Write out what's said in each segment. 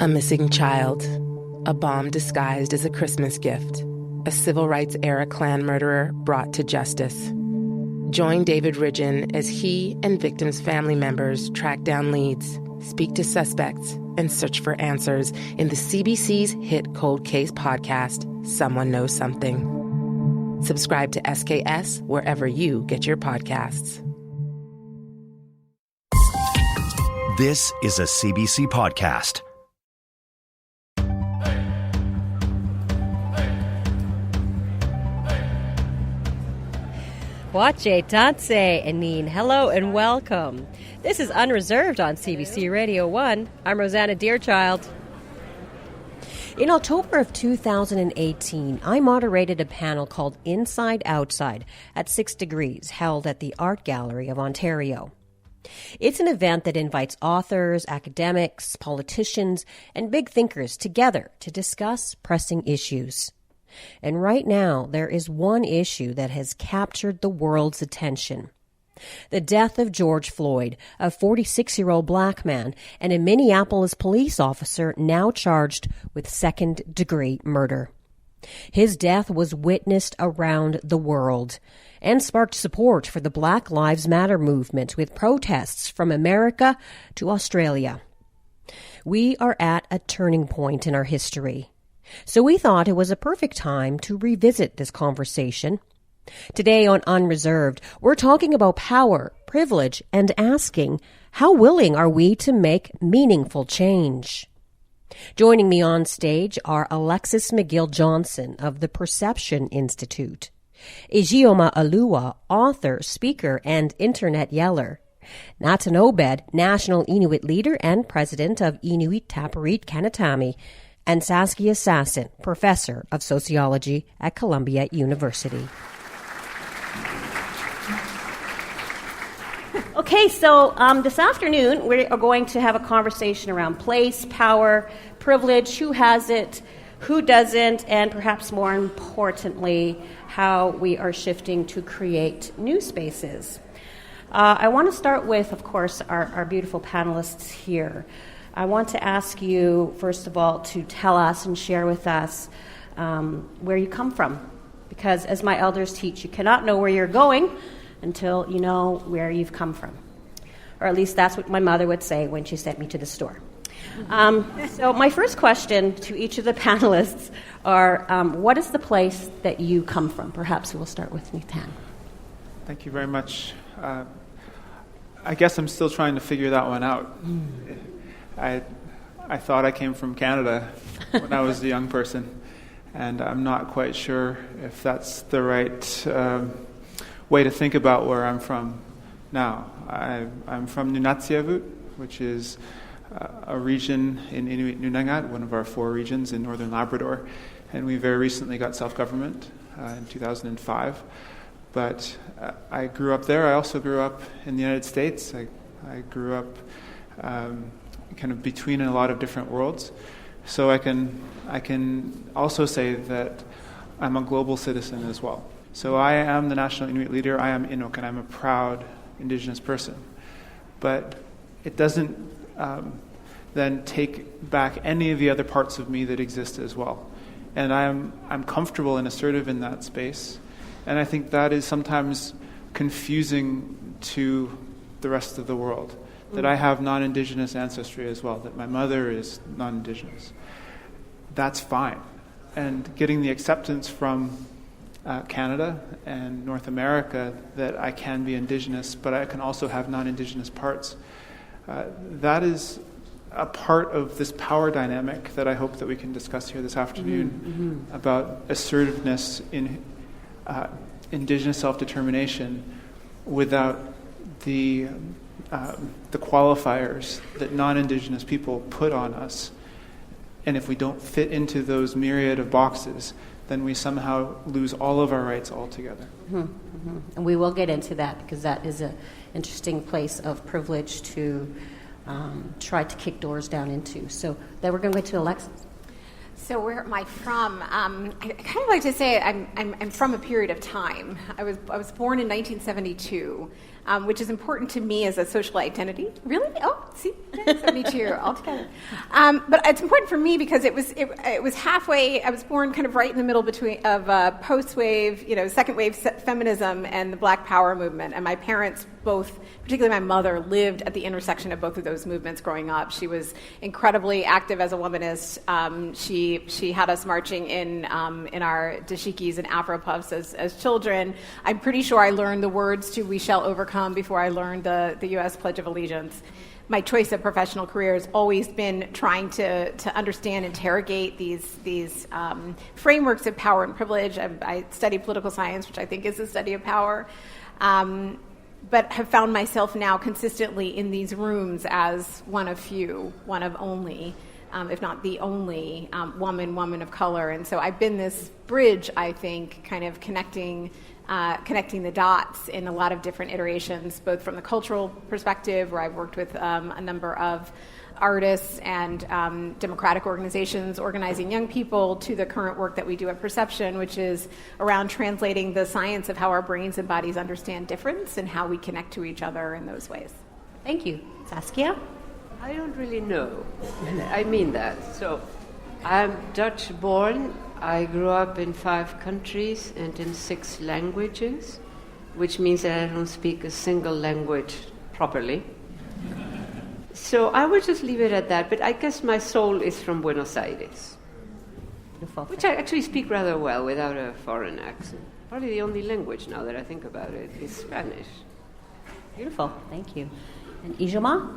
A missing child, a bomb disguised as a Christmas gift, a civil rights era Klan murderer brought to justice. Join David Ridgen as he and victims' family members track down leads, speak to suspects, and search for answers in the CBC's hit cold case podcast, Someone Knows Something. Subscribe to SKS wherever you get your podcasts. This is a CBC podcast. Wache Tanse Anin. Hello and welcome. This is Unreserved on CBC Radio 1. I'm Rosanna Deerchild. In October of 2018, I moderated a panel called Inside Outside at 6 Degrees, held at the Art Gallery of Ontario. It's an event that invites authors, academics, politicians, and big thinkers together to discuss pressing issues. And right now, there is one issue that has captured the world's attention. The death of George Floyd, a 46-year-old black man, and a Minneapolis police officer now charged with second-degree murder. His death was witnessed around the world and sparked support for the Black Lives Matter movement with protests from America to Australia. We are at a turning point in our history, so we thought it was a perfect time to revisit this conversation. Today on Unreserved, we're talking about power, privilege, and asking, how willing are we to make meaningful change? Joining me on stage are Alexis McGill-Johnson of the Perception Institute, Ijeoma Alua, author, speaker, and internet yeller, Nathan Obed, National Inuit leader and president of Inuit Tapiriit Kanatami, and Saskia Sasson, professor of sociology at Columbia University. Okay, so this afternoon we are going to have a conversation around place, power, privilege, who has it, who doesn't, and perhaps more importantly, how we are shifting to create new spaces. I want to start with, of course, our beautiful panelists here. I want to ask you, first of all, to tell us and share with us where you come from. Because as my elders teach, you cannot know where you're going until you know where you've come from. Or at least that's what my mother would say when she sent me to the store. So my first question to each of the panelists are, what is the place that you come from? Perhaps we'll start with Nathan. Thank you very much. I guess I'm still trying to figure that one out. I thought I came from Canada when I was a young person, and I'm not quite sure if that's the right way to think about where I'm from now. I'm from Nunatsiavut, which is a region in Inuit Nunangat, one of our 4 regions in northern Labrador, and we very recently got self-government in 2005. But I grew up there. I also grew up in the United States. I grew up kind of between a lot of different worlds. So I can also say that I'm a global citizen as well. So I am the National Inuit leader. I am Inuk, and I'm a proud Indigenous person. But it doesn't then take back any of the other parts of me that exist as well. And I'm comfortable and assertive in that space. And I think that is sometimes confusing to the rest of the world, that I have non-Indigenous ancestry as well, that my mother is non-Indigenous. That's fine. And getting the acceptance from Canada and North America that I can be Indigenous, but I can also have non-Indigenous parts, that is a part of this power dynamic that I hope that we can discuss here this afternoon about assertiveness in Indigenous self-determination without the qualifiers that non-Indigenous people put on us. And if we don't fit into those myriad of boxes, then we somehow lose all of our rights altogether. And we will get into that, because that is an interesting place of privilege to try to kick doors down into. So then we're going to go to Alexis. So where am I from? I kind of like to say I'm from a period of time. I was born in 1972. which is important to me as a social identity. Really? Oh, see, so me too, all together. But it's important for me because it was halfway. I was born kind of right in the middle of post-wave, second-wave feminism and the Black Power movement. And my parents both, particularly my mother, lived at the intersection of both of those movements growing up. She was incredibly active as a womanist. She had us marching in our dashikis and afro puffs as children. I'm pretty sure I learned the words to "We Shall Overcome" before I learned the U.S. Pledge of Allegiance. My choice of professional career has always been trying to understand, interrogate these frameworks of power and privilege. I study political science, which I think is the study of power, but have found myself now consistently in these rooms as one of few, one of only, if not the only woman of color. And so I've been this bridge, I think, kind of connecting the dots in a lot of different iterations, both from the cultural perspective, where I've worked with a number of artists and democratic organizations organizing young people, to the current work that we do at Perception, which is around translating the science of how our brains and bodies understand difference and how we connect to each other in those ways. Thank you. Saskia? I don't really know. I mean that. So I'm Dutch born. I grew up in 5 countries and in 6 languages, which means that I don't speak a single language properly. So I will just leave it at that, but I guess my soul is from Buenos Aires, which I actually speak rather well without a foreign accent. Probably the only language, now that I think about it, is Spanish. Beautiful. Thank you. And Ijoma?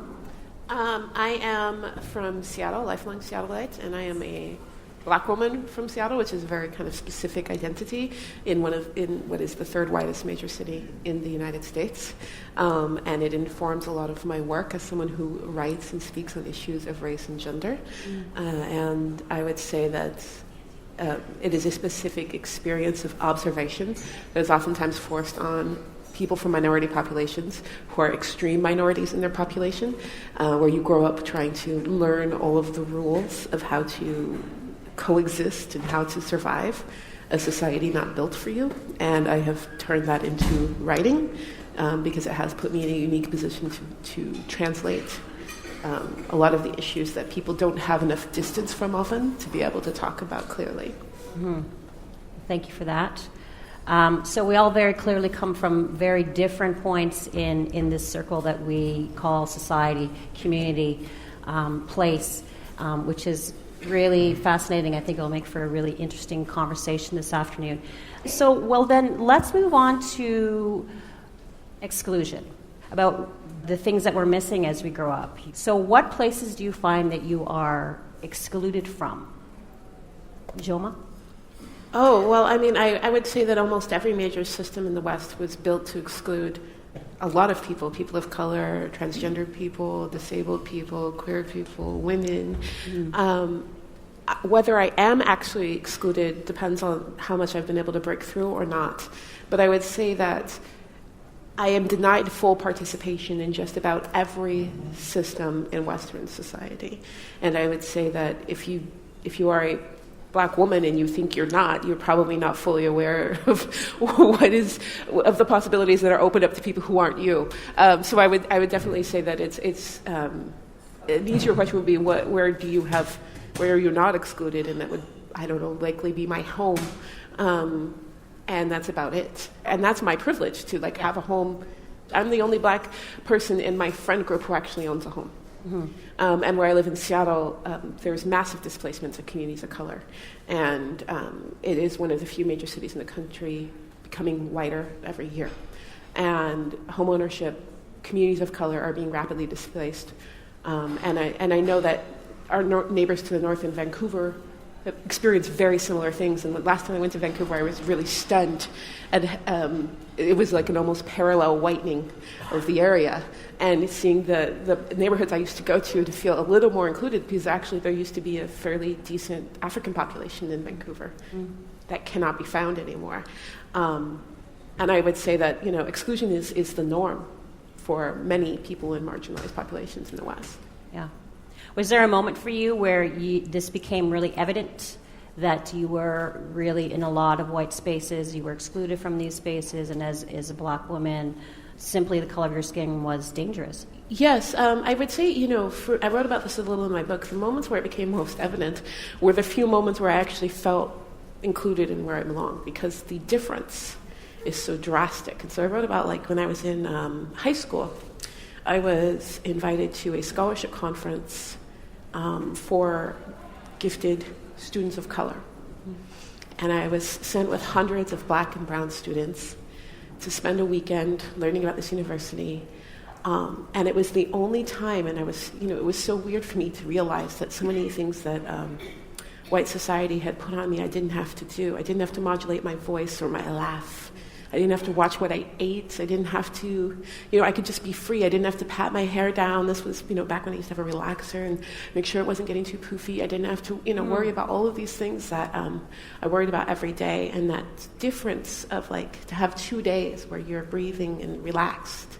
I am from Seattle, lifelong Seattleite, and I am a Black woman from Seattle, which is a very kind of specific identity in what is the 3rd whitest major city in the United States, and it informs a lot of my work as someone who writes and speaks on issues of race and gender. And I would say that it is a specific experience of observation that is oftentimes forced on people from minority populations who are extreme minorities in their population, where you grow up trying to learn all of the rules of how to coexist and how to survive a society not built for you. And I have turned that into writing because it has put me in a unique position to translate a lot of the issues that people don't have enough distance from often to be able to talk about clearly. Mm-hmm. Thank you for that. So we all very clearly come from very different points in this circle that we call society, community, place, which is really fascinating. I think it'll make for a really interesting conversation this afternoon. So, well then, let's move on to exclusion, about the things that we're missing as we grow up. So what places do you find that you are excluded from? Joma? Oh, well, I mean, I would say that almost every major system in the West was built to exclude a lot of people of color, transgender people, disabled people, queer people, women. Whether I am actually excluded depends on how much I've been able to break through or not. But I would say that I am denied full participation in just about every system in Western society. And I would say that if you are a Black woman and you think you're not, you're probably not fully aware of of the possibilities that are opened up to people who aren't you. So I would definitely say that it's an easier question would be where are you not excluded, and that would, I don't know, likely be my home, and that's about it. And that's my privilege to have a home. I'm the only Black person in my friend group who actually owns a home. Mm-hmm. And where I live in Seattle, there's massive displacements of communities of color. And it is one of the few major cities in the country becoming whiter every year. And homeownership, communities of color are being rapidly displaced. And I know that our neighbors to the north in Vancouver have experienced very similar things. And the last time I went to Vancouver, I was really stunned. And it was like an almost parallel whitening of the area. And seeing the neighborhoods I used to go to feel a little more included, because actually there used to be a fairly decent African population in Vancouver that cannot be found anymore. And I would say that exclusion is the norm for many people in marginalized populations in the West. Yeah. Was there a moment for you where this became really evident, that you were really in a lot of white spaces, you were excluded from these spaces, and as a Black woman simply the color of your skin was dangerous. Yes, I would say, I wrote about this a little in my book. The moments where it became most evident were the few moments where I actually felt included and where I belonged, because the difference is so drastic. And so I wrote about, like, when I was in high school, I was invited to a scholarship conference for gifted students of color. And I was sent with hundreds of black and brown students to spend a weekend learning about this university. And it was the only time, and it was so weird for me to realize that so many things that white society had put on me I didn't have to do. I didn't have to modulate my voice or my laugh. I didn't have to watch what I ate. I didn't have to, I could just be free. I didn't have to pat my hair down. This was, back when I used to have a relaxer and make sure it wasn't getting too poofy. I didn't have to, worry about all of these things that I worried about every day. And that difference of, like, to have 2 days where you're breathing and relaxed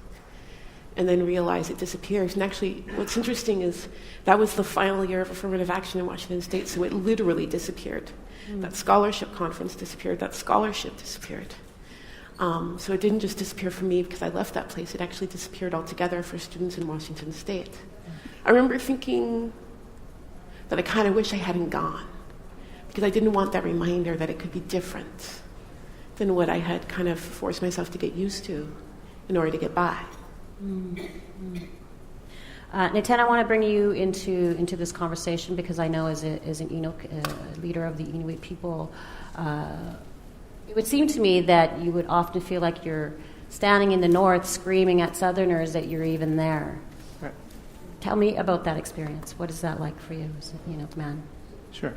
and then realize it disappears. And actually, what's interesting is that was the final year of affirmative action in Washington State, so it literally disappeared. That scholarship conference disappeared. That scholarship disappeared. So it didn't just disappear for me because I left that place. It actually disappeared altogether for students in Washington State. I remember thinking that I kind of wish I hadn't gone, because I didn't want that reminder that it could be different than what I had kind of forced myself to get used to in order to get by. Natan, I want to bring you into this conversation because I know as an Inuk leader of the Inuit people, it would seem to me that you would often feel like you're standing in the north screaming at Southerners that you're even there. Right. Tell me about that experience. What is that like for you as an Inuk man? Sure.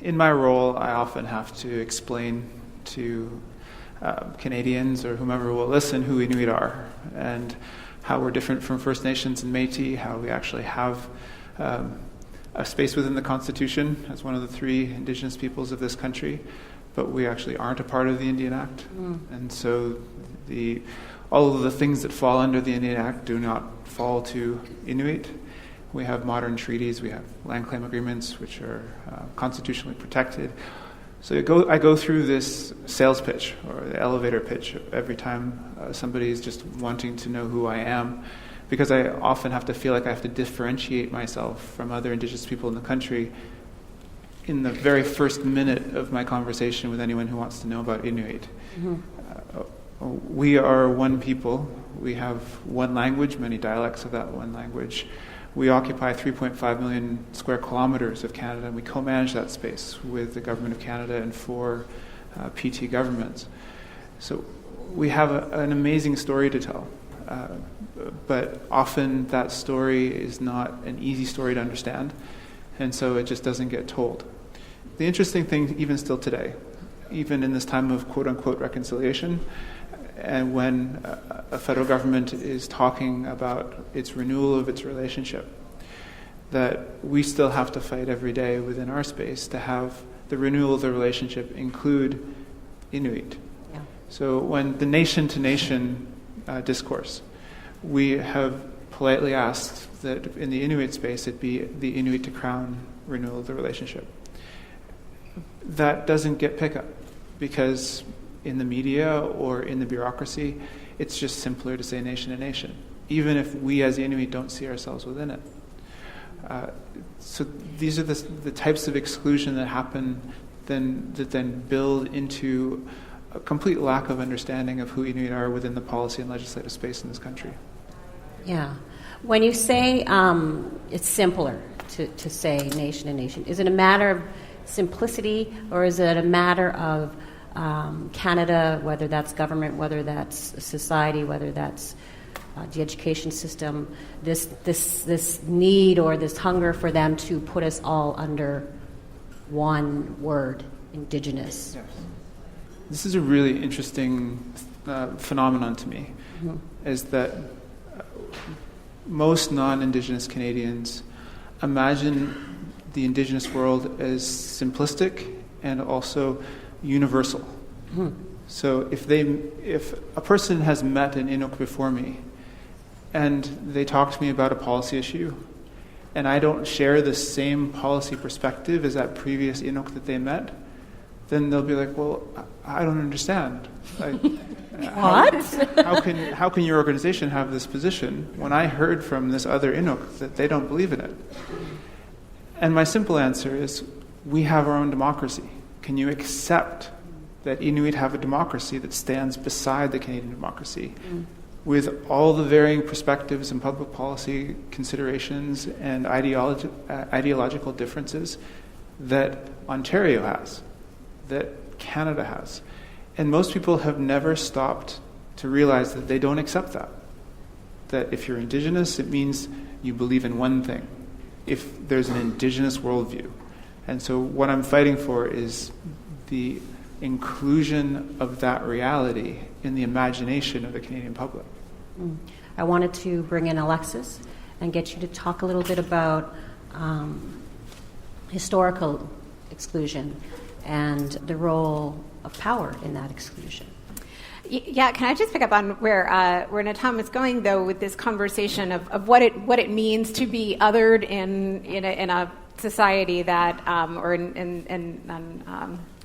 In my role, I often have to explain to Canadians or whomever will listen who Inuit are and how we're different from First Nations and Métis, how we actually have a space within the Constitution as one of the 3 Indigenous peoples of this country, but we actually aren't a part of the Indian Act. And so all of the things that fall under the Indian Act do not fall to Inuit. We have modern treaties, we have land claim agreements, which are constitutionally protected. So I go through this sales pitch or the elevator pitch every time somebody is just wanting to know who I am, because I often have to feel like I have to differentiate myself from other Indigenous people in the country in the very first minute of my conversation with anyone who wants to know about Inuit. We are one people. We have one language, many dialects of that one language. We occupy 3.5 million square kilometers of Canada, and we co-manage that space with the Government of Canada and 4 PT governments. So we have an amazing story to tell, but often that story is not an easy story to understand, and so it just doesn't get told. The interesting thing, even still today, even in this time of quote-unquote reconciliation, and when a federal government is talking about its renewal of its relationship, that we still have to fight every day within our space to have the renewal of the relationship include Inuit. Yeah. So when the nation-to-nation discourse, we have politely asked that in the Inuit space it be the Inuit to Crown renewal of the relationship. That doesn't get pickup because in the media or in the bureaucracy, it's just simpler to say nation to nation, even if we as Inuit don't see ourselves within it. So these are the types of exclusion that happen that then build into a complete lack of understanding of who Inuit are within the policy and legislative space in this country. Yeah. When you say it's simpler to say nation to nation, is it a matter of simplicity or is it a matter of Canada, whether that's government, whether that's society, whether that's the education system, this need or this hunger for them to put us all under one word, Indigenous? Yes. This is a really interesting phenomenon to me, is that most non-Indigenous Canadians imagine the Indigenous world as simplistic and also universal. So if a person has met an Inuk before me and they talk to me about a policy issue and I don't share the same policy perspective as that previous Inuk that they met, then they'll be like, well, I don't understand. Like, What? how can your organization have this position when I heard from this other Inuk that they don't believe in it? And my simple answer is, we have our own democracy. Can you accept that Inuit have a democracy that stands beside the Canadian democracy, with all the varying perspectives and public policy considerations and ideological differences that Ontario has, that Canada has? And most people have never stopped to realize that they don't accept that. That if you're Indigenous, it means you believe in one thing. If there's an Indigenous worldview. And so what I'm fighting for is the inclusion of that reality in the imagination of the Canadian public. I wanted to bring in Alexis and get you to talk a little bit about historical exclusion and the role of power in that exclusion. Yeah, can I just pick up on where Natam is going, though, with this conversation of what it means to be othered in a society that, or in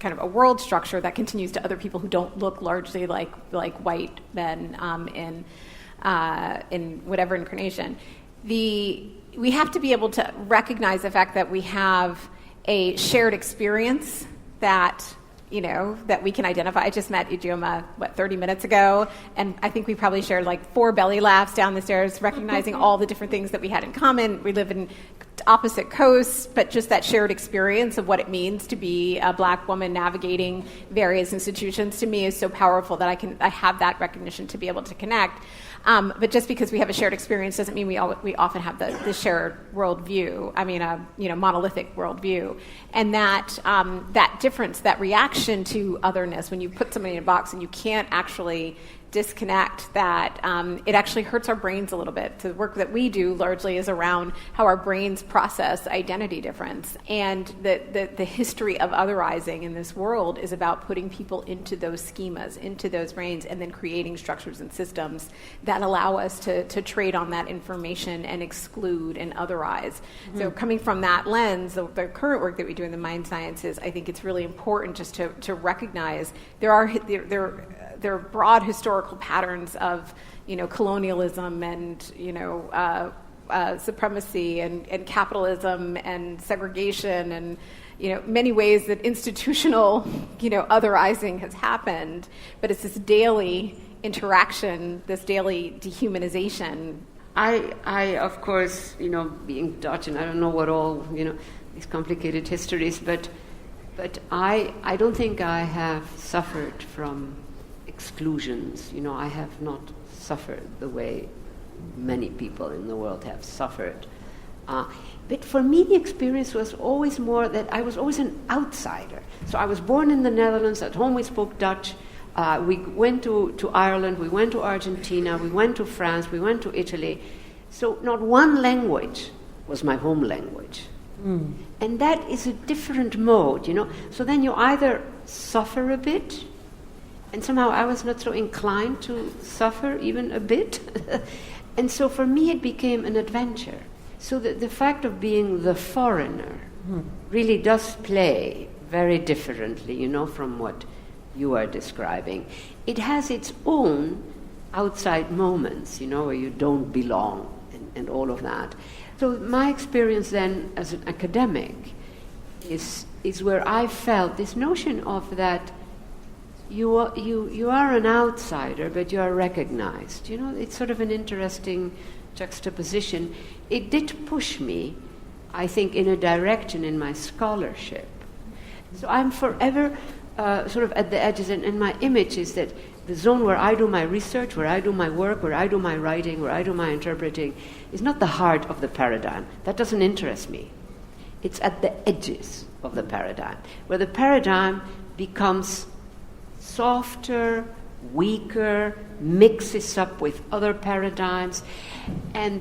kind of a world structure that continues to other people who don't look largely like white men in whatever incarnation. We have to be able to recognize the fact that we have a shared experience that we can identify. I just met Ijeoma, 30 minutes ago, and I think we probably shared 4 belly laughs down the stairs, recognizing all the different things that we had in common. We live in opposite coasts, but just that shared experience of what it means to be a Black woman navigating various institutions, to me, is so powerful that I have that recognition to be able to connect. But just because we have a shared experience doesn't mean we often have the shared worldview. I mean, monolithic worldview, and that difference, that reaction to otherness, when you put somebody in a box and you can't actually disconnect that, it actually hurts our brains a little bit. So the work that we do largely is around how our brains process identity difference, and the history of otherizing in this world is about putting people into those schemas, into those brains, and then creating structures and systems that allow us to trade on that information and exclude and otherize. So coming from that lens, the current work that we do in the mind sciences, I think it's really important just to recognize there are broad historical patterns of, colonialism and, supremacy and capitalism and segregation and, many ways that institutional, otherizing has happened. But it's this daily interaction, this daily dehumanization. I of course, being Dutch, and I don't know what all, these complicated histories, but I don't think I have suffered from exclusions. I have not suffered the way many people in the world have suffered. But for me, the experience was always more that I was always an outsider. So I was born in the Netherlands. At home we spoke Dutch. We went to Ireland. We went to Argentina. We went to France. We went to Italy. So not one language was my home language. And that is a different mode, So then you either suffer a bit, and somehow I was not so inclined to suffer even a bit. And so for me it became an adventure. So the fact of being the foreigner really does play very differently, from what you are describing. It has its own outside moments, where you don't belong and all of that. So my experience then as an academic is where I felt this notion of that you are an outsider, but you are recognized. It's sort of an interesting juxtaposition. It did push me, I think, in a direction in my scholarship. So I'm forever sort of at the edges, and my image is that the zone where I do my research, where I do my work, where I do my writing, where I do my interpreting, is not the heart of the paradigm. That doesn't interest me. It's at the edges of the paradigm, where the paradigm becomes softer, weaker, mixes up with other paradigms. And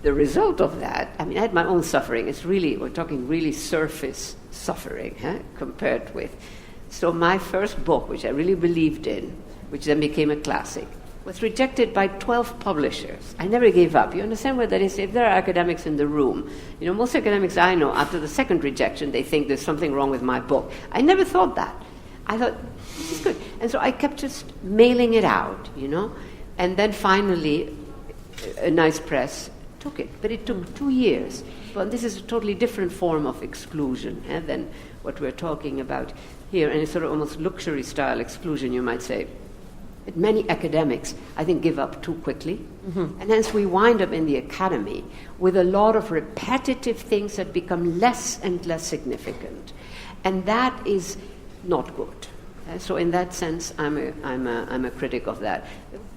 the result of that, I had my own suffering. We're talking really surface suffering, compared with. So my first book, which I really believed in, which then became a classic, was rejected by 12 publishers. I never gave up. You understand what that is? If there are academics in the room, most academics I know, after the second rejection, they think there's something wrong with my book. I never thought that. I thought, this is good. And so I kept just mailing it out, and then finally a nice press took it. But it took 2 years. Well, this is a totally different form of exclusion than what we're talking about here, and it's sort of almost luxury style exclusion, you might say. But many academics, I think, give up too quickly. And hence we wind up in the academy with a lot of repetitive things that become less and less significant. And that is not good. So in that sense, I'm a critic of that.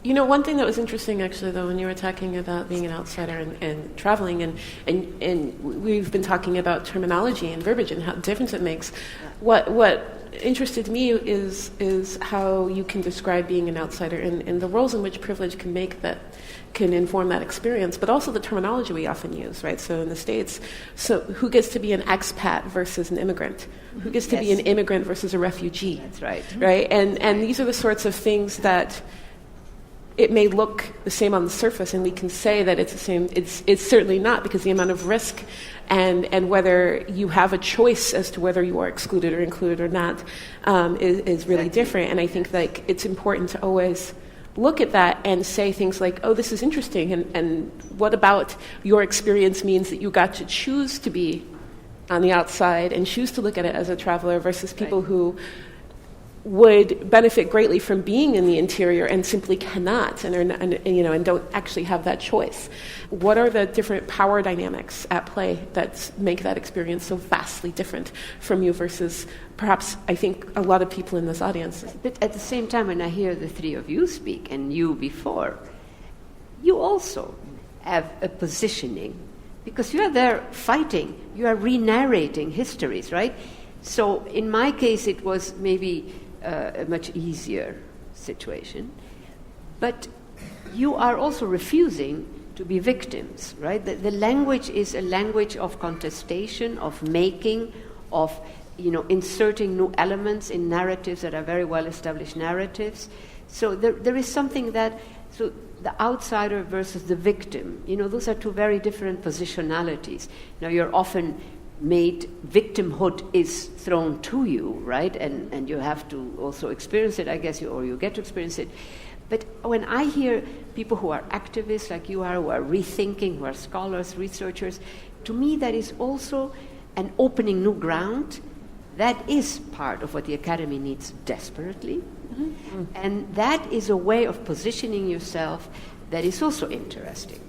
One thing that was interesting, actually, though, when you were talking about being an outsider and traveling, and we've been talking about terminology and verbiage and how difference it makes. What interested me is how you can describe being an outsider and the roles in which privilege can inform that experience, but also the terminology we often use, right? So in the States, who gets to be an expat versus an immigrant? Who gets to be an immigrant versus a refugee? That's right. Right? And these are the sorts of things that it may look the same on the surface, and we can say that it's the same. It's certainly not, because the amount of risk and whether you have a choice as to whether you are excluded or included or not is really different. And I think it's important to always look at that and say things like, oh, this is interesting, and what about your experience means that you got to choose to be on the outside and choose to look at it as a traveler versus people who would benefit greatly from being in the interior and simply cannot and don't actually have that choice. What are the different power dynamics at play that make that experience so vastly different from you versus perhaps, I think, a lot of people in this audience? But at the same time, when I hear the three of you speak, and you before, you also have a positioning, because you are there fighting, you are re-narrating histories, right? So in my case, it was maybe a much easier situation. But you are also refusing to be victims, right? The language is a language of contestation, of making, of inserting new elements in narratives that are very well-established narratives. So there is something so the outsider versus the victim, those are two very different positionalities. Now, you're often made, victimhood is thrown to you, right? And you have to also experience it, I guess, or you get to experience it. But when I hear people who are activists like you are, who are rethinking, who are scholars, researchers, to me that is also an opening new ground. That is part of what the academy needs desperately. Mm-hmm. And that is a way of positioning yourself that is also interesting.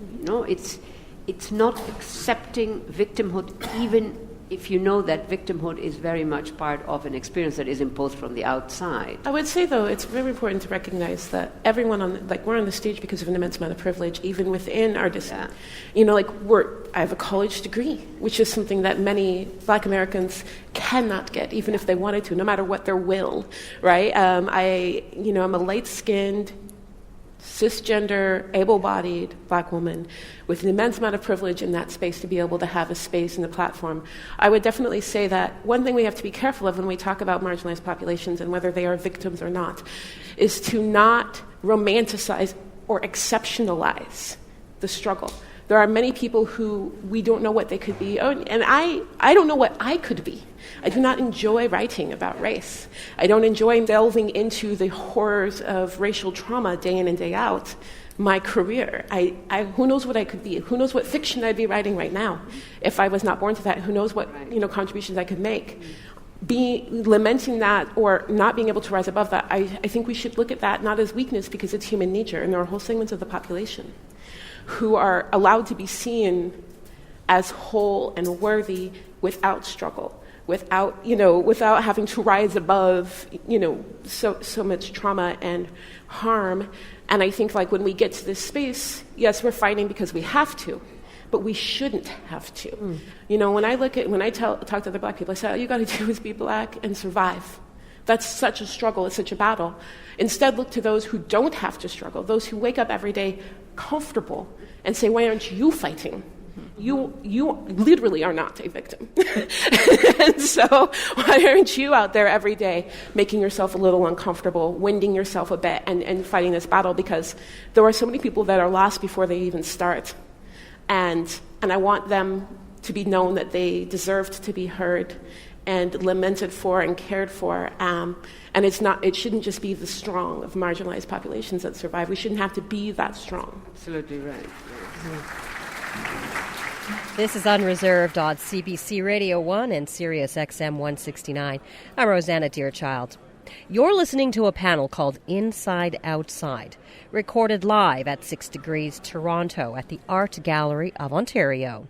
It's not accepting victimhood, even if you know that victimhood is very much part of an experience that is imposed from the outside. I would say, though, it's very important to recognize that everyone we're on the stage because of an immense amount of privilege, even within our discipline. Yeah. I have a college degree, which is something that many Black Americans cannot get, even if they wanted to, no matter what their will, right? I'm a light-skinned, cisgender, able-bodied Black woman with an immense amount of privilege in that space to be able to have a space in the platform. I would definitely say that one thing we have to be careful of when we talk about marginalized populations and whether they are victims or not is to not romanticize or exceptionalize the struggle. There are many people who we don't know what they could be, and I don't know what I could be. I do not enjoy writing about race. I don't enjoy delving into the horrors of racial trauma day in and day out. My career, who knows what I could be? Who knows what fiction I'd be writing right now if I was not born to that? Who knows what contributions I could make? Lamenting that or not being able to rise above that, I think we should look at that not as weakness because it's human nature, and there are whole segments of the population who are allowed to be seen as whole and worthy without struggle, without having to rise above, so much trauma and harm. And I think when we get to this space, yes, we're fighting because we have to, but we shouldn't have to. When I talk to other Black people, I say, all you got to do is be Black and survive. That's such a struggle, it's such a battle. Instead, look to those who don't have to struggle, those who wake up every day comfortable and say, why aren't you fighting? You literally are not a victim. And so why aren't you out there every day making yourself a little uncomfortable, winding yourself a bit and fighting this battle? Because there are so many people that are lost before they even start. And I want them to be known that they deserved to be heard and lamented for and cared for. And it shouldn't just be the strong of marginalized populations that survive. We shouldn't have to be that strong. Absolutely right. This is Unreserved on CBC Radio 1 and Sirius XM 169. I'm Rosanna Deerchild. You're listening to a panel called Inside Outside, recorded live at 6 Degrees Toronto at the Art Gallery of Ontario.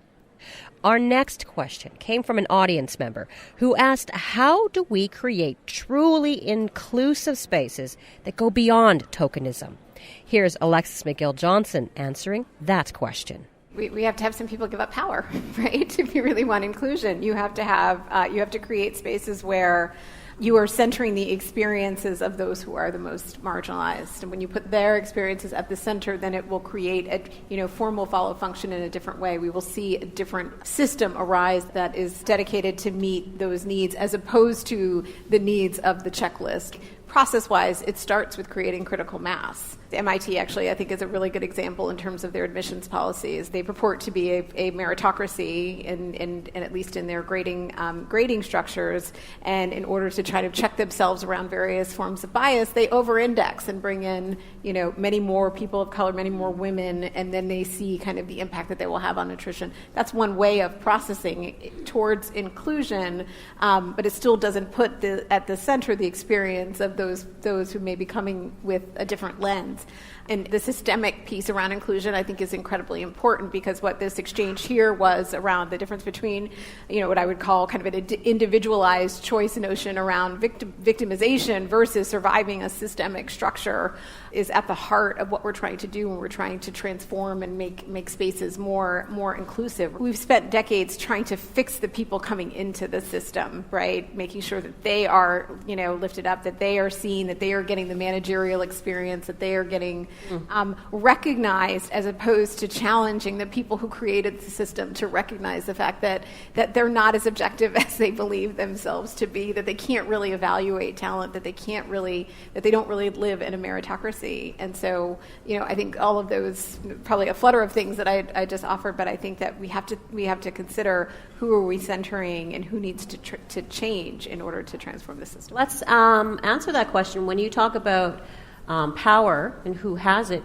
Our next question came from an audience member who asked, how do we create truly inclusive spaces that go beyond tokenism? Here's Alexis McGill-Johnson answering that question. We have to have some people give up power, right? If you really want inclusion, you have to create spaces where you are centering the experiences of those who are the most marginalized. And when you put their experiences at the center, then it will create a form will follow function in a different way. We will see a different system arise that is dedicated to meet those needs as opposed to the needs of the checklist. Process-wise, it starts with creating critical mass. MIT actually, I think, is a really good example in terms of their admissions policies. They purport to be a meritocracy, and at least in their grading structures. And in order to try to check themselves around various forms of bias, they over-index and bring in, many more people of color, many more women, and then they see kind of the impact that they will have on nutrition. That's one way of processing towards inclusion, but it still doesn't put at the center the experience of those who may be coming with a different lens. And the systemic piece around inclusion, I think, is incredibly important, because what this exchange here was around the difference between, what I would call kind of an individualized choice notion around victimization versus surviving a systemic structure is at the heart of what we're trying to do when we're trying to transform and make spaces more inclusive. We've spent decades trying to fix the people coming into the system, right? Making sure that they are, lifted up, that they are seen, that they are getting the managerial experience, that they are getting recognized, as opposed to challenging the people who created the system to recognize the fact that they're not as objective as they believe themselves to be, that they can't really evaluate talent, that they don't really live in a meritocracy. And so, I think all of those, probably a flutter of things that I just offered, but I think that we have to consider who are we centering and who needs to change in order to transform the system. Let's answer that question. When you talk about power and who has it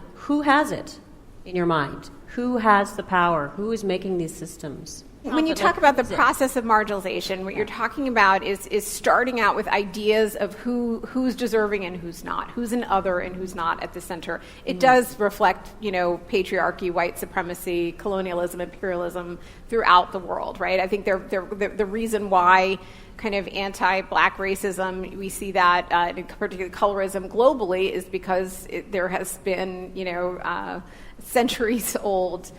in your mind? Who has the power? Who is making these systems? When you talk about the process of marginalization, what you're talking about is starting out with ideas of who's deserving and who's not, who's an other and who's not at the center. It does reflect, patriarchy, white supremacy, colonialism, imperialism throughout the world, right? I think the reason why kind of anti-black racism, we see that, in particular colorism globally, is because there has been, centuries-old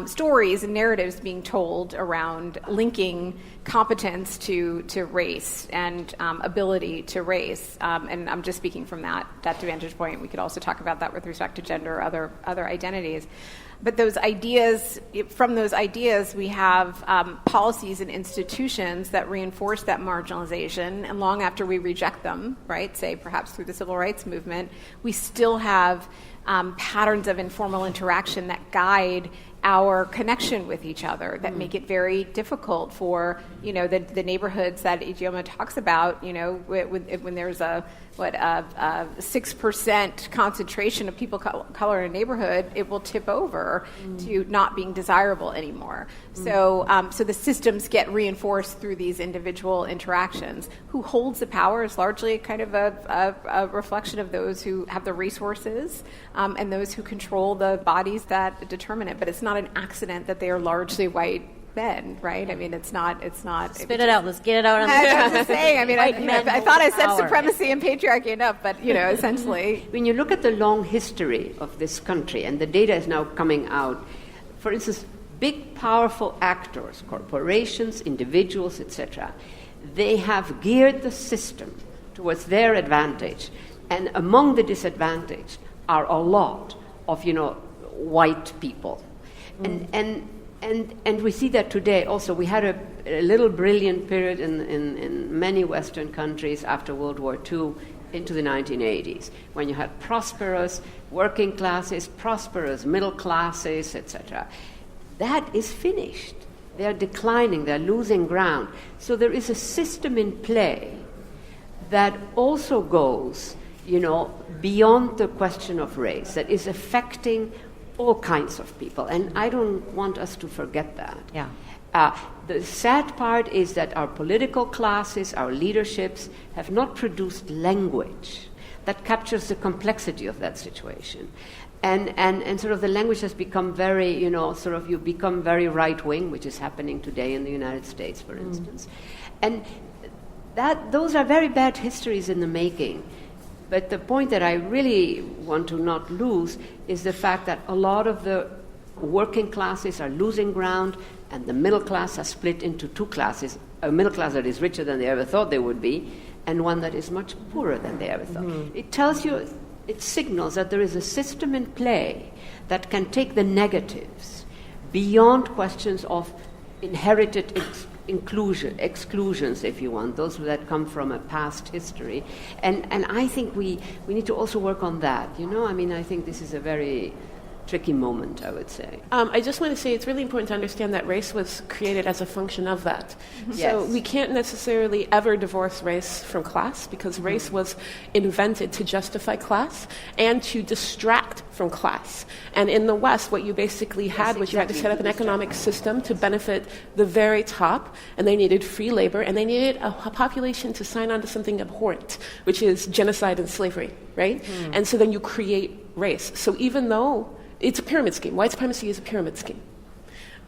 stories and narratives being told around linking competence to race and ability to race. And I'm just speaking from that vantage point. We could also talk about that with respect to gender or other identities. But from those ideas, we have policies and institutions that reinforce that marginalization, and long after we reject them, right, say perhaps through the civil rights movement, we still have patterns of informal interaction that guide our connection with each other, that make it very difficult for, the neighborhoods that Ijeoma talks about, when there's a 6% concentration of people color in a neighborhood, it will tip over to not being desirable anymore. So the systems get reinforced through these individual interactions. Who holds the power is largely kind of a reflection of those who have the resources and those who control the bodies that determine it. But it's not an accident that they are largely white men, right? I mean, it's not. Spit it out. Let's get it out. On the I'm just saying. I mean, I thought I said supremacy and patriarchy enough, but essentially. When you look at the long history of this country, and the data is now coming out, for instance, big, powerful actors, corporations, individuals, etc., they have geared the system towards their advantage, and among the disadvantaged are a lot of white people, and we see that today also. We had a little brilliant period in many Western countries after World War II into the 1980s, when you had prosperous working classes, prosperous middle classes, etc. That is finished. They are declining, they're losing ground. So there is a system in play that also goes, beyond the question of race, that is affecting all kinds of people. And I don't want us to forget that. Yeah. The sad part is that our political classes, our leaderships, have not produced language that captures the complexity of that situation. And sort of the language has become very, you become very right-wing, which is happening today in the United States, for instance. And those are very bad histories in the making. But the point that I really want to not lose is the fact that a lot of the working classes are losing ground, and the middle class are split into two classes, a middle class that is richer than they ever thought they would be, and one that is much poorer than they ever thought. It tells you, it signals that there is a system in play that can take the negatives beyond questions of inherited exclusions, if you want, those that come from a past history. And I think we need to also work on that, I think this is a very tricky moment, I would say. I just want to say it's really important to understand that race was created as a function of that. So we can't necessarily ever divorce race from class, because race was invented to justify class and to distract from class. And in the West, what you basically had was you had to set up an economic system to benefit the very top, and they needed free labor, and they needed a population to sign on to something abhorrent, which is genocide and slavery, right? And so then you create race. So even though it's a pyramid scheme. White supremacy is a pyramid scheme.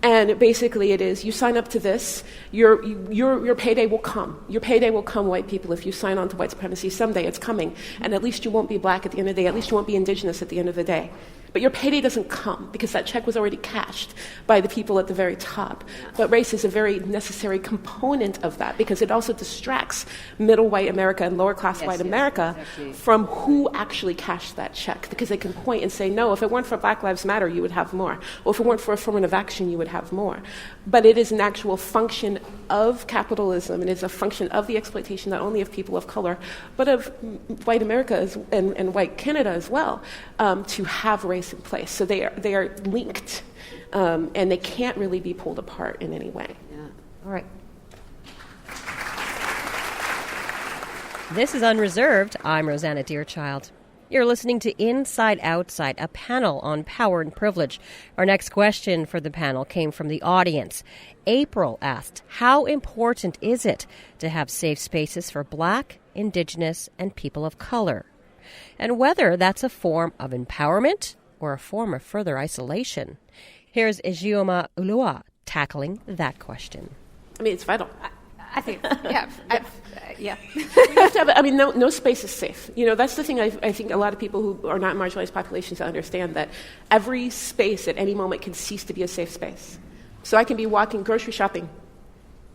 And basically it is, you sign up to this, your payday will come. Your payday will come, white people, if you sign on to white supremacy. Someday it's coming. And at least you won't be black at the end of the day. At least you won't be indigenous at the end of the day. But your payday doesn't come because that check was already cashed by the people at the very top. But race is a very necessary component of that, because it also distracts middle white America and lower class white America from who actually cashed that check. Because they can point and say, no, if it weren't for Black Lives Matter, you would have more. Or if it weren't for affirmative action, you would have more. But it is an actual function of capitalism, and it's a function of the exploitation not only of people of color, but of white America and white Canada as well, to have race in place. So they are linked, and they can't really be pulled apart in any way. Yeah. All right. This is Unreserved. I'm Rosanna Deerchild. You're listening to Inside Outside, a panel on power and privilege. Our next question for the panel came from the audience. April asked, how important is it to have safe spaces for Black, Indigenous, and people of color? And whether that's a form of empowerment or a form of further isolation. Here's Ijeoma Ulua tackling that question. I mean, it's vital. I think, yeah. You have to have, no space is safe. That's the thing I think a lot of people who are not marginalized populations understand, that every space at any moment can cease to be a safe space. So I can be walking grocery shopping,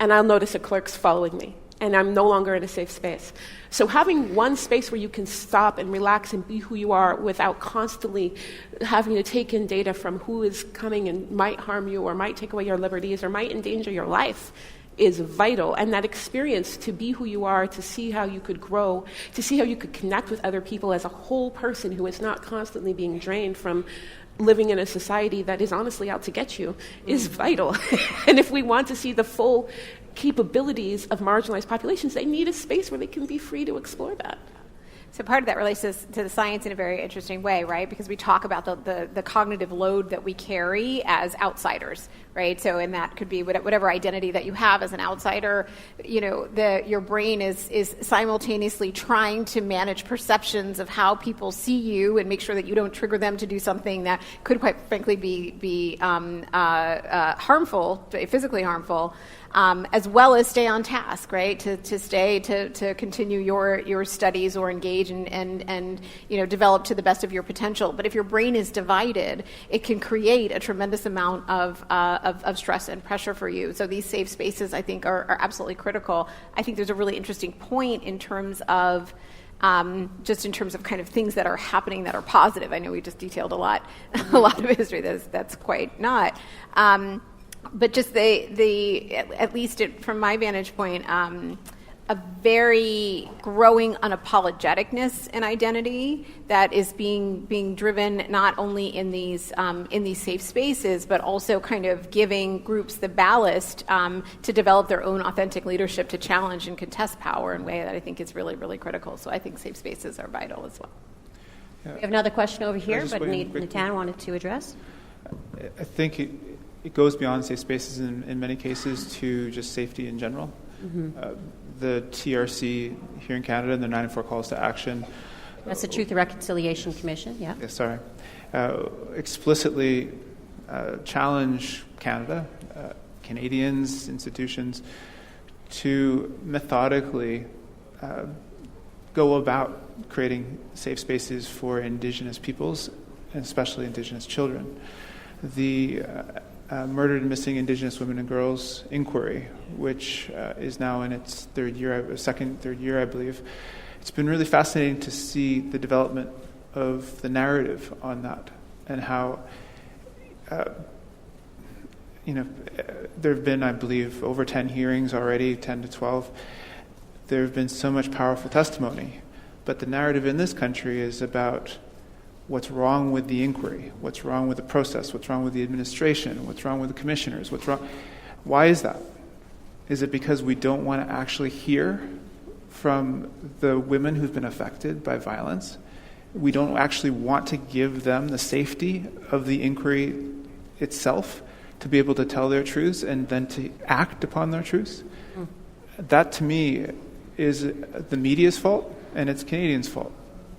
and I'll notice a clerk's following me, and I'm no longer in a safe space. So having one space where you can stop and relax and be who you are without constantly having to take in data from who is coming and might harm you or might take away your liberties or might endanger your life is vital. And that experience to be who you are, to see how you could grow, to see how you could connect with other people as a whole person who is not constantly being drained from living in a society that is honestly out to get you, is vital. And if we want to see the full capabilities of marginalized populations, they need a space where they can be free to explore that. So part of that relates to the science in a very interesting way, right? Because we talk about the cognitive load that we carry as outsiders, right? So, and that could be whatever identity that you have as an outsider. Your brain is simultaneously trying to manage perceptions of how people see you and make sure that you don't trigger them to do something that could, quite frankly, be harmful, physically harmful. As well as stay on task, right? To continue your studies or engage and develop to the best of your potential. But if your brain is divided, it can create a tremendous amount of stress and pressure for you. So these safe spaces, I think, are absolutely critical. I think there's a really interesting point in terms of just in terms of kind of things that are happening that are positive. I know we just detailed a lot of history that's quite not. But just at least from my vantage point, a very growing unapologeticness in identity that is being driven not only in these safe spaces, but also kind of giving groups the ballast to develop their own authentic leadership to challenge and contest power in a way that I think is really, really critical. So I think safe spaces are vital as well. We have another question over here, but Natan wanted to address. I think it goes beyond safe spaces in many cases to just safety in general. The TRC here in Canada and the 94 calls to action. That's the Truth and Reconciliation Commission, yeah. Yeah, sorry. Explicitly challenge Canada, Canadians, institutions, to methodically go about creating safe spaces for Indigenous peoples, and especially Indigenous children. The Murdered and Missing Indigenous Women and Girls inquiry, which is now in its third year, I believe. It's been really fascinating to see the development of the narrative on that and how, there have been, I believe, over 10 hearings already, 10 to 12. There have been so much powerful testimony, but the narrative in this country is about what's wrong with the inquiry, what's wrong with the process, what's wrong with the administration, what's wrong with the commissioners, what's wrong. Why is that? Is it because we don't want to actually hear from the women who've been affected by violence? We don't actually want to give them the safety of the inquiry itself to be able to tell their truths and then to act upon their truths? That, to me, is the media's fault and it's Canadians' fault.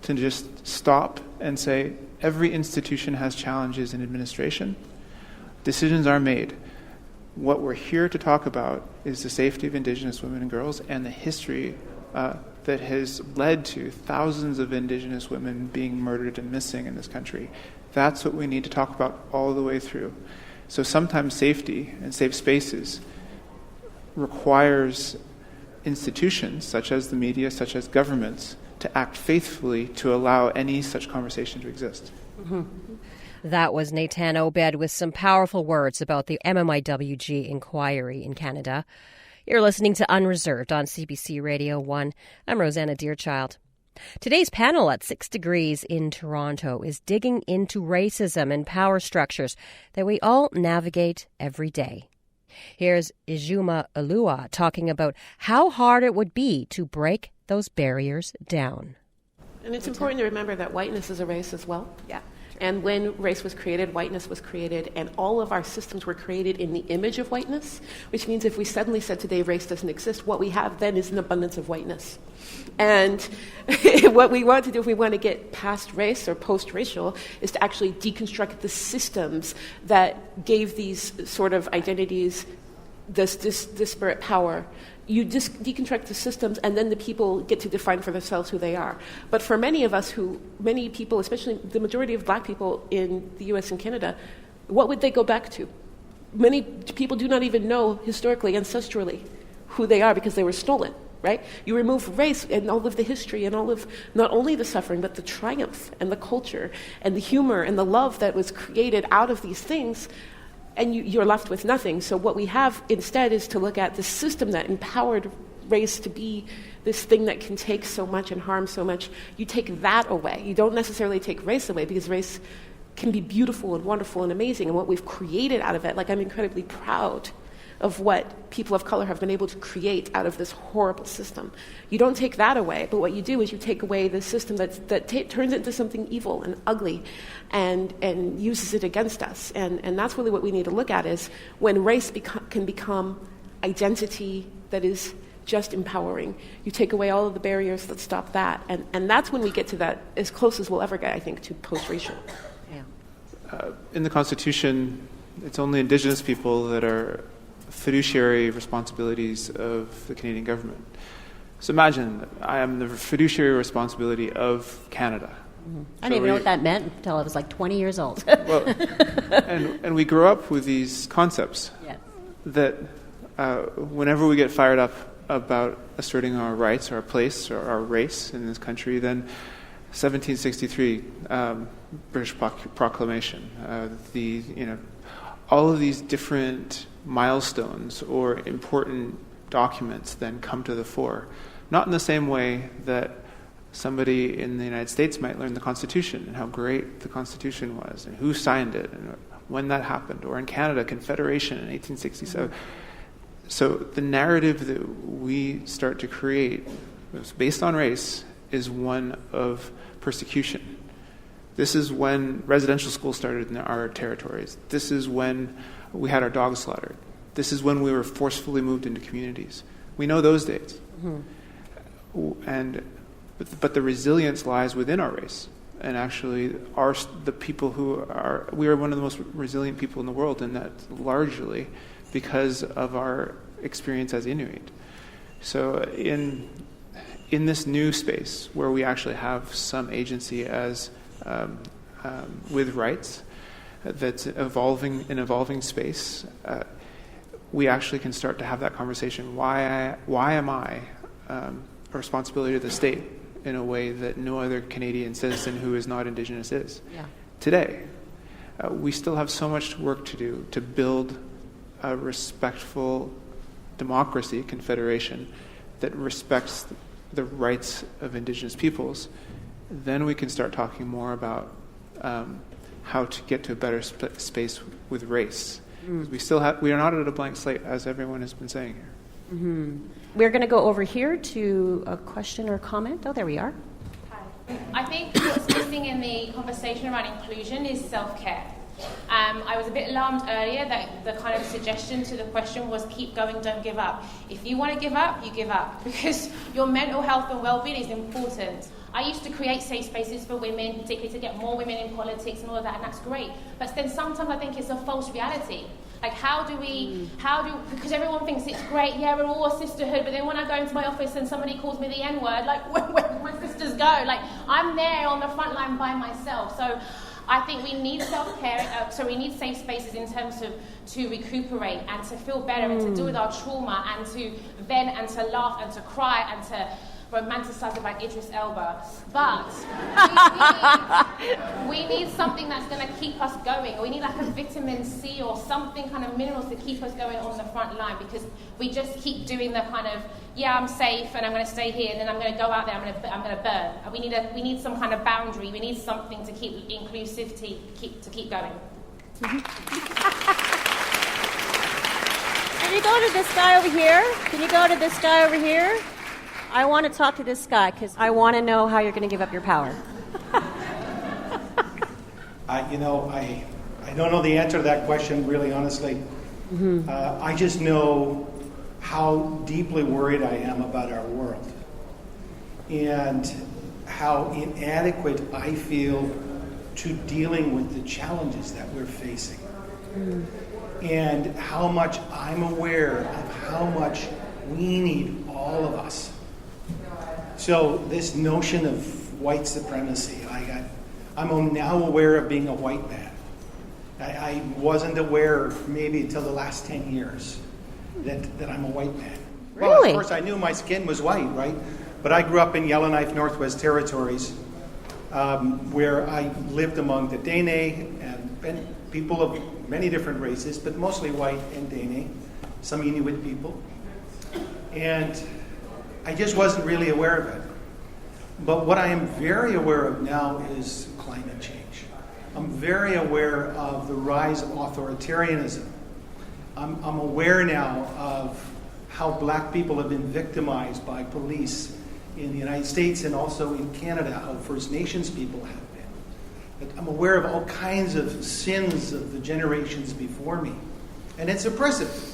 To just stop and say, every institution has challenges in administration. Decisions are made. What we're here to talk about is the safety of Indigenous women and girls and the history that has led to thousands of Indigenous women being murdered and missing in this country. That's what we need to talk about all the way through. So sometimes safety and safe spaces requires institutions, such as the media, such as governments, to act faithfully to allow any such conversation to exist. That was Natan Obed with some powerful words about the MMIWG inquiry in Canada. You're listening to Unreserved on CBC Radio 1. I'm Rosanna Deerchild. Today's panel at 6 Degrees in Toronto is digging into racism and power structures that we all navigate every day. Here's Ijuma Alua talking about how hard it would be to break those barriers down. And it's important to remember that whiteness is a race as well. Yeah. And when race was created, whiteness was created, and all of our systems were created in the image of whiteness, which means if we suddenly said today race doesn't exist, what we have then is an abundance of whiteness. And what we want to do if we want to get past race or post-racial is to actually deconstruct the systems that gave these sort of identities this disparate power. You deconstruct the systems, and then the people get to define for themselves who they are. But for many of us, many people, especially the majority of black people in the U.S. and Canada, what would they go back to? Many people do not even know historically, ancestrally, who they are because they were stolen, right? You remove race and all of the history and all of not only the suffering, but the triumph and the culture and the humor and the love that was created out of these things, and you're left with nothing. So what we have instead is to look at the system that empowered race to be this thing that can take so much and harm so much. You take that away. You don't necessarily take race away, because race can be beautiful and wonderful and amazing, and what we've created out of it. Like, I'm incredibly proud of what people of color have been able to create out of this horrible system. You don't take that away, but what you do is you take away the system that turns it into something evil and ugly and uses it against us. And that's really what we need to look at, is when race can become identity that is just empowering. You take away all of the barriers that stop that. And that's when we get to that, as close as we'll ever get, I think, to post-racial. Yeah. In the Constitution, it's only Indigenous people that are fiduciary responsibilities of the Canadian government. So imagine that I am the fiduciary responsibility of Canada. I didn't even know what that meant until I was like 20 years old. Well, and we grow up with these concepts that whenever we get fired up about asserting our rights, our place, or our race in this country, then 1763 British Proclamation, all of these different milestones or important documents then come to the fore. Not in the same way that somebody in the United States might learn the Constitution and how great the Constitution was and who signed it and when that happened, or in Canada, Confederation in 1867. So the narrative that we start to create based on race is one of persecution. This is when residential schools started in our territories. This is when we had our dogs slaughtered. This is when we were forcefully moved into communities. We know those days. But the resilience lies within our race. And actually, the people we are one of the most resilient people in the world, and that's largely because of our experience as Inuit. So in this new space where we actually have some agency as with rights, that's an evolving space, we actually can start to have that conversation. Why am I a responsibility of the state in a way that no other Canadian citizen who is not Indigenous is? Yeah. Today, we still have so much work to do to build a respectful democracy, confederation, that respects the rights of Indigenous peoples. Then we can start talking more about how to get to a better space with race. We are not at a blank slate, as everyone has been saying here. We're going to go over here to a question or comment. Oh, there we are. Hi. I think what's missing in the conversation around inclusion is self-care. I was a bit alarmed earlier that the kind of suggestion to the question was keep going, don't give up. If you want to give up, you give up, because your mental health and well-being is important. I used to create safe spaces for women, particularly to get more women in politics and all of that, and that's great. But then sometimes I think it's a false reality. Like, because everyone thinks it's great, yeah, we're all a sisterhood, but then when I go into my office and somebody calls me the N-word, like, where do my sisters go? Like, I'm there on the front line by myself. So I think we need self-care, so we need safe spaces in terms of to recuperate and to feel better and to deal with our trauma and to vent and to laugh and to cry and to romanticize about Idris Elba. But we need something that's going to keep us going. We need like a vitamin C or something kind of minerals to keep us going on the front line, because we just keep doing the kind of, yeah, I'm safe and I'm going to stay here, and then I'm going to go out there, I'm going to burn. We need some kind of boundary. We need something to keep inclusivity, to keep going. Can you go to this guy over here? Can you go to this guy over here? I want to talk to this guy because I want to know how you're going to give up your power. I don't know the answer to that question, really, honestly. I just know how deeply worried I am about our world and how inadequate I feel to dealing with the challenges that we're facing. And how much I'm aware of how much we need all of us. So this notion of white supremacy, I'm now aware of being a white man. I wasn't aware maybe until the last 10 years that I'm a white man. Really? Well, of course, I knew my skin was white, right? But I grew up in Yellowknife, Northwest Territories, where I lived among the Dene and people of many different races, but mostly white and Dene, some Inuit people. And I just wasn't really aware of it. But what I am very aware of now is climate change. I'm very aware of the rise of authoritarianism. I'm aware now of how black people have been victimized by police in the United States and also in Canada, how First Nations people have been. But I'm aware of all kinds of sins of the generations before me. And it's oppressive.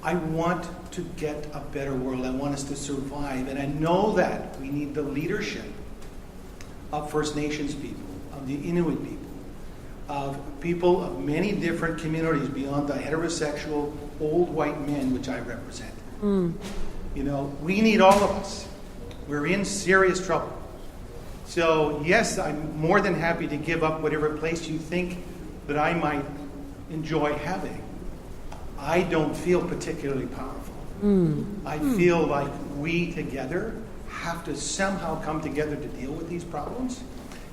I want to get a better world. I want us to survive. And I know that we need the leadership of First Nations people, of the Inuit people, of people of many different communities beyond the heterosexual old white men, which I represent. We need all of us. We're in serious trouble. So yes, I'm more than happy to give up whatever place you think that I might enjoy having. I don't feel particularly powerful. I feel like we together have to somehow come together to deal with these problems.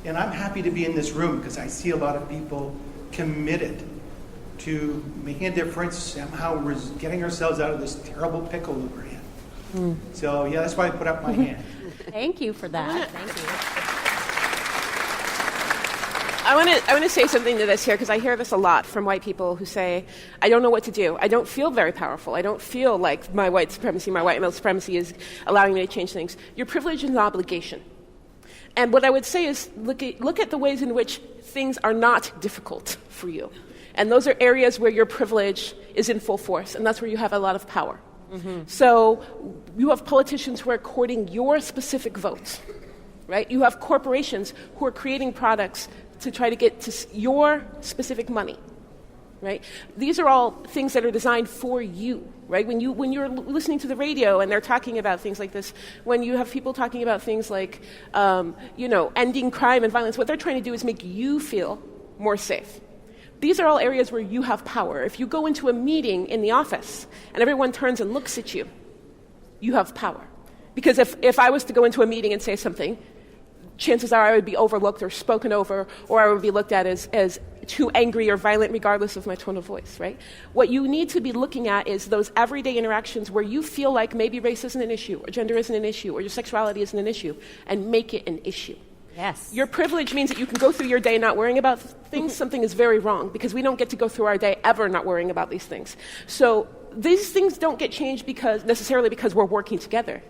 And I'm happy to be in this room because I see a lot of people committed to making a difference, somehow getting ourselves out of this terrible pickle that we're in. So, yeah, that's why I put up my hand. Thank you for that. Thank you. I want to say something to this here, because I hear this a lot from white people who say, I don't know what to do. I don't feel very powerful. I don't feel like my white supremacy, my white male supremacy is allowing me to change things. Your privilege is an obligation. And what I would say is look at the ways in which things are not difficult for you. And those are areas where your privilege is in full force, and that's where you have a lot of power. Mm-hmm. So you have politicians who are courting your specific votes, right? You have corporations who are creating products to try to get to your specific money, right? These are all things that are designed for you, right? When you're listening to the radio and they're talking about things like this, when you have people talking about things like, ending crime and violence, what they're trying to do is make you feel more safe. These are all areas where you have power. If you go into a meeting in the office and everyone turns and looks at you, you have power. Because if I was to go into a meeting and say something, chances are I would be overlooked or spoken over, or I would be looked at as too angry or violent regardless of my tone of voice, right? What you need to be looking at is those everyday interactions where you feel like maybe race isn't an issue, or gender isn't an issue, or your sexuality isn't an issue, and make it an issue. Yes. Your privilege means that you can go through your day not worrying about things. Something is very wrong, because we don't get to go through our day ever not worrying about these things. So these things don't get changed necessarily because we're working together.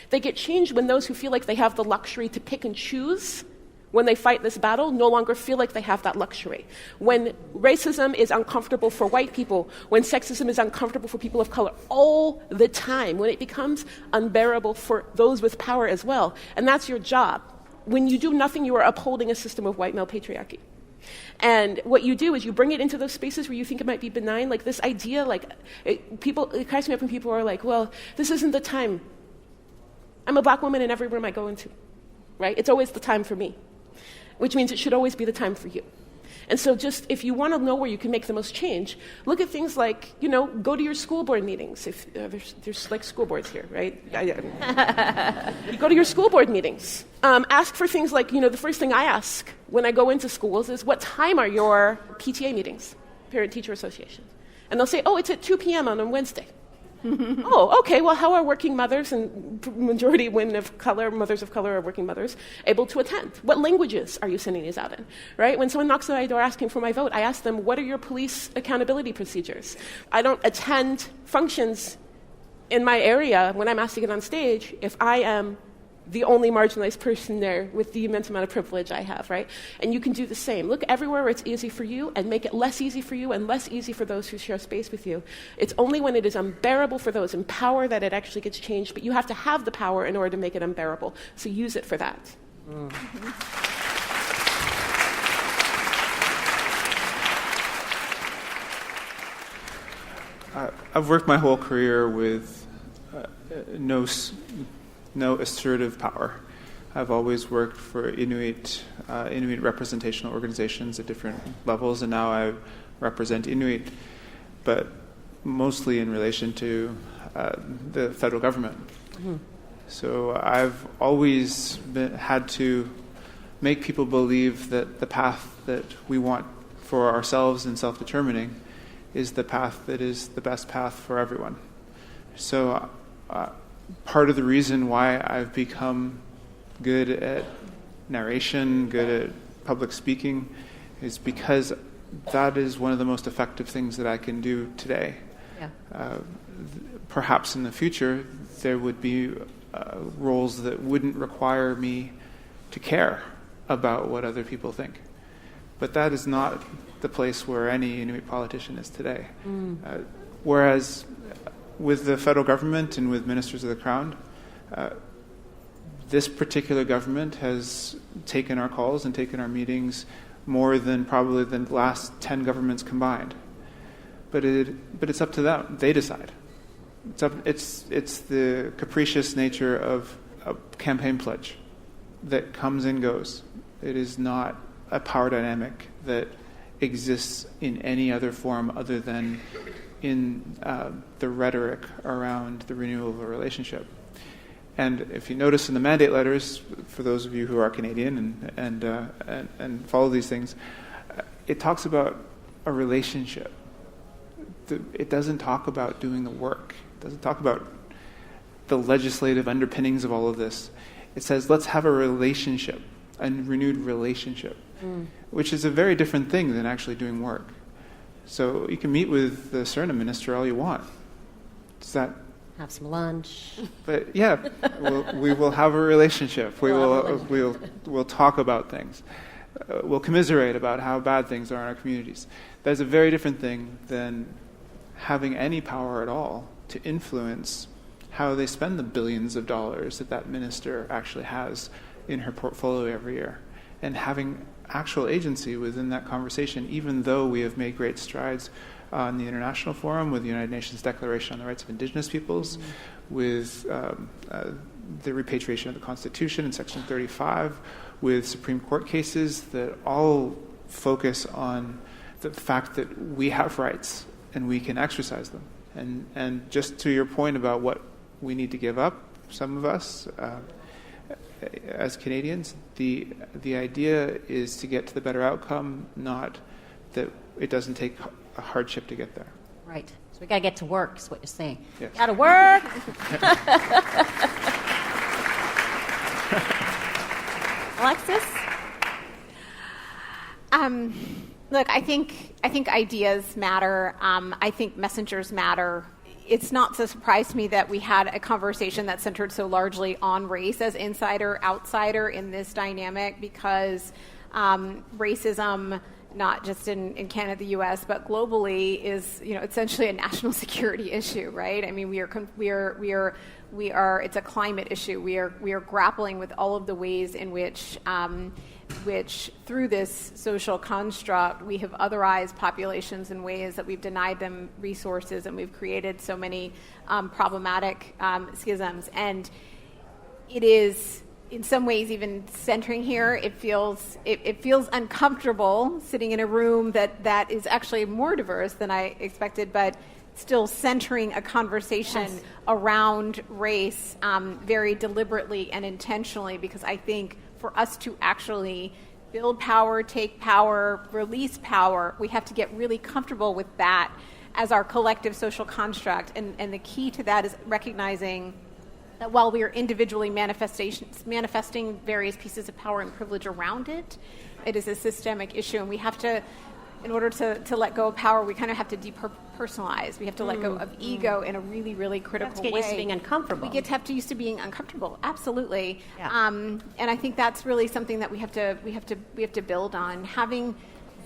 They get changed when those who feel like they have the luxury to pick and choose when they fight this battle no longer feel like they have that luxury. When racism is uncomfortable for white people, when sexism is uncomfortable for people of color all the time, when it becomes unbearable for those with power as well. And that's your job. When you do nothing, you are upholding a system of white male patriarchy. And what you do is you bring it into those spaces where you think it might be benign, like this idea, it cracks me up when people are like, well, this isn't the time. I'm a black woman in every room I go into, right? It's always the time for me, which means it should always be the time for you. And so just if you want to know where you can make the most change, look at things like, go to your school board meetings. If there's like school boards here, right? You go to your school board meetings. Ask for things like, the first thing I ask when I go into schools is, what time are your PTA meetings, parent-teacher associations? And they'll say, it's at 2 p.m. on a Wednesday. Oh, okay, well, how are working mothers, and majority women of color, mothers of color are working mothers, able to attend? What languages are you sending these out in, right? When someone knocks on my door asking for my vote, I ask them, what are your police accountability procedures? I don't attend functions in my area when I'm asked to get on stage if I am the only marginalized person there with the immense amount of privilege I have, right? And you can do the same. Look everywhere where it's easy for you and make it less easy for you and less easy for those who share space with you. It's only when it is unbearable for those in power that it actually gets changed, but you have to have the power in order to make it unbearable. So use it for that. I've worked my whole career with no assertive power. I've always worked for Inuit representational organizations at different levels, and now I represent Inuit, but mostly in relation to the federal government. Mm-hmm. So I've always had to make people believe that the path that we want for ourselves in self-determining is the path that is the best path for everyone. So part of the reason why I've become good at narration, good at public speaking, is because that is one of the most effective things that I can do today. Yeah. Perhaps in the future, there would be roles that wouldn't require me to care about what other people think. But that is not the place where any Inuit politician is today. Whereas with the federal government and with ministers of the Crown, this particular government has taken our calls and taken our meetings more than probably the last 10 governments combined. But it's up to them. They decide. It's the capricious nature of a campaign pledge that comes and goes. It is not a power dynamic that exists in any other form other than in the rhetoric around the renewal of a relationship. And if you notice in the mandate letters, for those of you who are Canadian and follow these things, it talks about a relationship. it doesn't talk about doing the work. It doesn't talk about the legislative underpinnings of all of this. It says, let's have a relationship, a renewed relationship, which is a very different thing than actually doing work. So you can meet with the Suriname minister all you want. Does that... Have some lunch. But yeah, we will have a relationship. We'll talk about things. We'll commiserate about how bad things are in our communities. That's a very different thing than having any power at all to influence how they spend the billions of dollars that minister actually has in her portfolio every year, and having actual agency within that conversation, even though we have made great strides on the international forum with the United Nations Declaration on the Rights of Indigenous Peoples, with the repatriation of the Constitution in Section 35, with Supreme Court cases that all focus on the fact that we have rights and we can exercise them. And just to your point about what we need to give up, some of us, as Canadians, the idea is to get to the better outcome, not that it doesn't take a hardship to get there. Right. So we got to get to work, is what you're saying. Yes. Got to work. Alexis? Look, I think ideas matter. I think messengers matter. It's not so surprise to me that we had a conversation that centered so largely on race as insider, outsider in this dynamic, because racism, not just in Canada, the U.S., but globally, is essentially a national security issue, right? I mean, we are. It's a climate issue. We are grappling with all of the ways in which through this social construct, we have otherized populations in ways that we've denied them resources, and we've created so many problematic schisms. And it is, in some ways, even centering here, it feels uncomfortable sitting in a room that is actually more diverse than I expected, but still centering a conversation around race very deliberately and intentionally, because I think for us to actually build power, take power, release power, we have to get really comfortable with that as our collective social construct. And the key to that is recognizing that while we are individually manifesting various pieces of power and privilege around it, it is a systemic issue, and we have to, in order to let go of power, we kind of have to depersonalize. We have to let go of ego in a really, really critical way. Get used to being uncomfortable. We have to used to being uncomfortable. Absolutely. Yeah. And I think that's really something that we have to build on. Having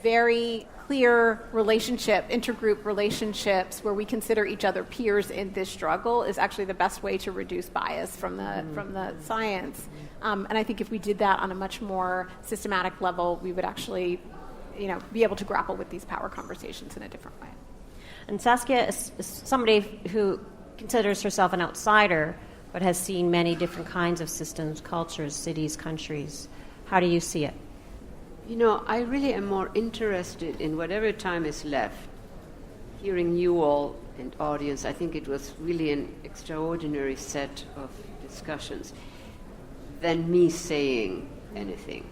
very clear intergroup relationships where we consider each other peers in this struggle is actually the best way to reduce bias from the science. And I think if we did that on a much more systematic level, we would actually be able to grapple with these power conversations in a different way. And Saskia is somebody who considers herself an outsider, but has seen many different kinds of systems, cultures, cities, countries. How do you see it? I really am more interested in whatever time is left, hearing you all and audience. I think it was really an extraordinary set of discussions, than me saying anything.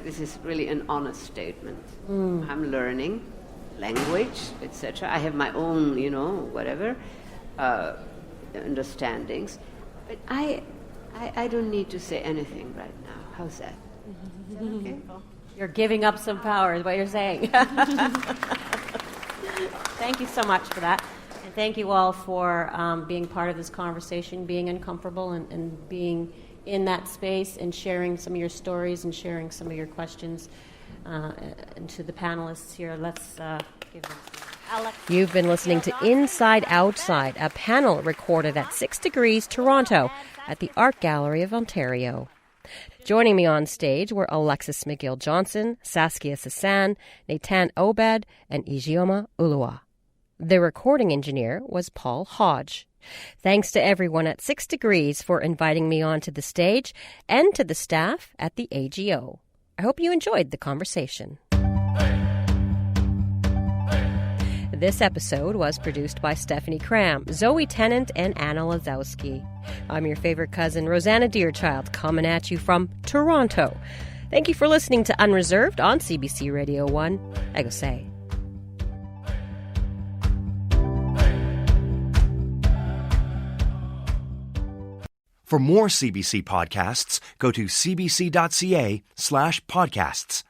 This is really an honest statement. I'm learning language, etc. I have my own, whatever understandings, but I don't need to say anything right now. How's that? Is that okay? You're giving up some power, is what you're saying. Thank you so much for that, and thank you all for being part of this conversation, being uncomfortable, and being in that space, and sharing some of your stories and sharing some of your questions. And to the panelists here, let's give them some. Alex. You've been listening to Inside Outside, a panel recorded at 6 Degrees, Toronto, at the Art Gallery of Ontario. Joining me on stage were Alexis McGill-Johnson, Saskia Sasan, Nathan Obed, and Ijeoma Ulua. The recording engineer was Paul Hodge. Thanks to everyone at 6 Degrees for inviting me onto the stage, and to the staff at the AGO. I hope you enjoyed the conversation. This episode was produced by Stephanie Cram, Zoe Tennant, and Anna Lazowski. I'm your favorite cousin, Rosanna Deerchild, coming at you from Toronto. Thank you for listening to Unreserved on CBC Radio 1. I go say. For more CBC podcasts, go to cbc.ca/podcasts.